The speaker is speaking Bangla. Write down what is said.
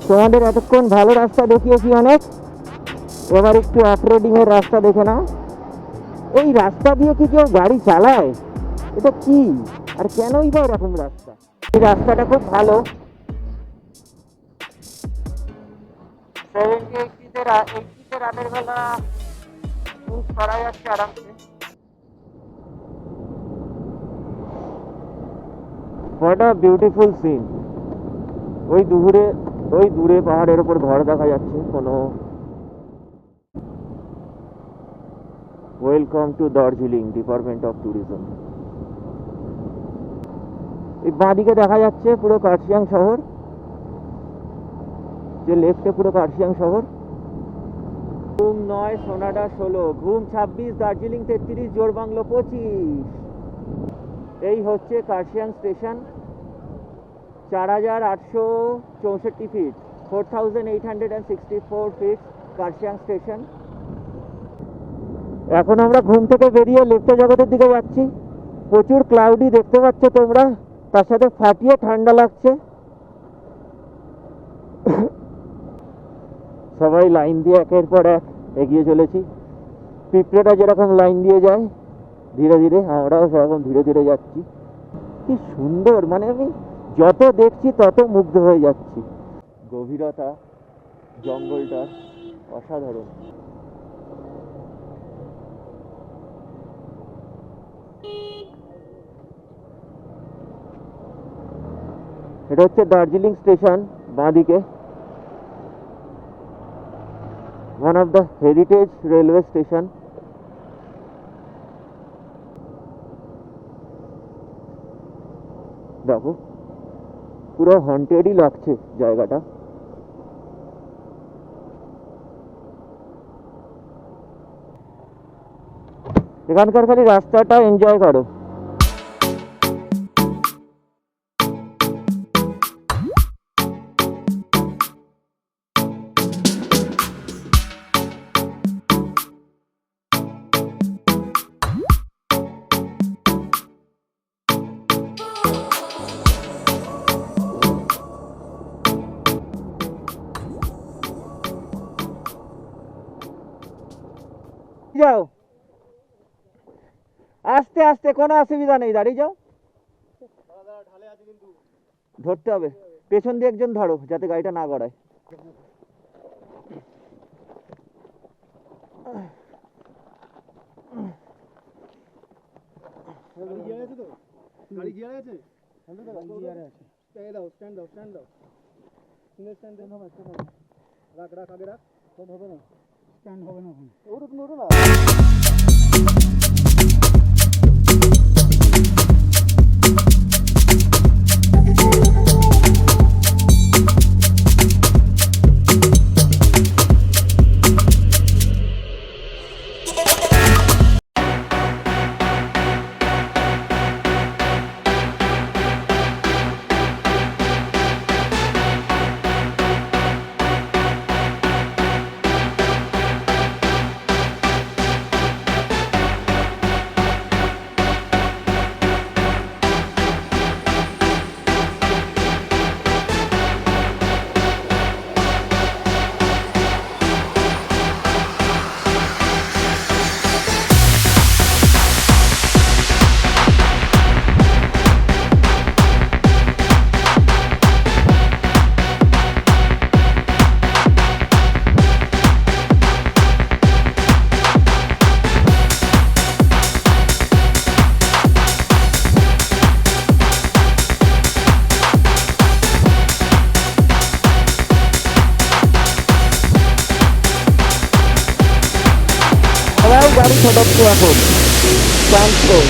তোমাদের এতক্ষণ ভালো রাস্তা দেখিয়েছি অনেক, এবার একটু অফরোডিং এর রাস্তা দেখে নাও। এই রাস্তা দিয়ে কি কেউ গাড়ি চালায়? এটা কি আর কেনই বা এরকম রাস্তা? এই রাস্তাটা খুব ভালো, 70-80-তে রাতের বেলা করা যাচ্ছে আরামসে। What a beautiful scene. ওই দূরে পাহাড়ের উপর ঘর দেখা যাচ্ছে কোনো। Welcome to Darjeeling department of tourism. এই বাঁদিকে দেখা যাচ্ছে পুরো কার্শিয়াং শহর, যে লেফটে পুরো কার্শিয়াং শহর। ঘুম 9, সোনাডা 16, ঘুম 26, দার্জিলিং 33, জোরবাংলো 25। এই হচ্ছে Kurseong station, 4864 feet, 4864 feet Kurseong station. এখন আমরা ঘুম থেকে বেরিয়ে লেফটে জগতের দিকে যাচ্ছি। প্রচুর ক্লাউডি দেখতে পাচ্ছ তোমরা, তার সাথে ফাটিয়ে ঠান্ডা লাগছে। সবাই লাইন দিয়ে একের পর এক এগিয়ে চলেছি। পিঁপড়েটা যেরকম লাইন দিয়ে যায় ধীরে ধীরে, আমরাও সেরকম ধীরে ধীরে যাচ্ছি। কি সুন্দর, মানে আমি যত দেখছি তত মুগ্ধ হয়ে যাচ্ছি। গভীরতা জঙ্গলটা অসাধারণ। এটা হচ্ছে দার্জিলিং স্টেশন, বাঁদিকে one of the heritage railway station. দেখো পুরো হন্টেডই লাগছে জায়গাটা। এখানকার খালি রাস্তাটা এনজয় করো। যাও আস্তে আস্তে, কোনো অসুবিধা নেই, দাঁড়িয়ে যাও। ধরতে হবে, পেছন দিয়ে একজন ধরো যাতে গাড়িটা না গড়ায়। গাড়ি ছোটাচ্ছে এখন ট্রান্সপোর্ট।